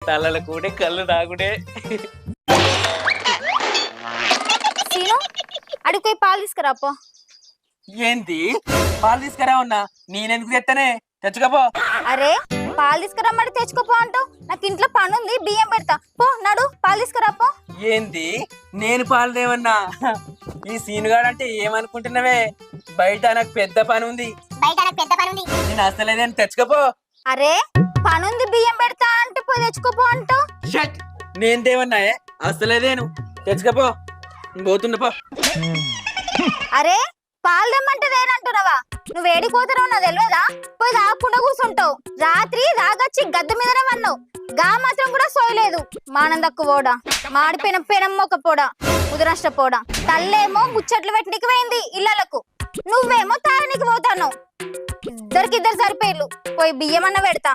తలల కూడే కళ్ళు నాకుడే. సీను అడిగిపోయి పాలు తీసుకురాపో. ఏంటి పాలు తీసుకురా ఉన్నా నేనెందుకు తెస్తానే, తెచ్చుకోపో. అరే పాలు తీసుకురమ్మని తెచ్చుకోపో అంటావు. నాకు ఇంట్లో పని ఉంది, బియ్యం పెడతా. పో నడు పాలు తీసుకురాపో. ఏంది నేను పాలు దేవన్నా? ఈ సీనుగాడంటే ఏమనుకుంటున్నావే? బయట నాకు పెద్ద పని ఉంది. నేను అసలేదని తెచ్చుకోపో. అరే పనుంది బియ్యం పెడతా అంటే పోయి తెచ్చుకోపో అంటావు. షట్, నేను దేవన్నాయే అసలేదేను, తెచ్చుకోపో. పోతుండపో. అరే పాలు తెమ్మంటే దేనంటున్నావా? నువ్వు ఏడిపోతావు నా తెలియదా? పోయి తాగకుండా కూర్చుంటావు. రాత్రి రాగచ్చి గద్ద మీదనే వన్నావు. గా మాత్రం కూడా సోయలేదు. మానందక్కు పోడా, మాడిపోయిన పెనమ్మొక పోడా, ముదునష్ట పోడా. తల్లేమో ముచ్చట్లు పెట్టడానికి పోయింది ఇళ్ళలకు, నువ్వేమో తాగనికి పోతాను. ఇద్దరికిద్దరు సరిపోయిల్లు. పోయి బియ్యం అన్న పెడతా.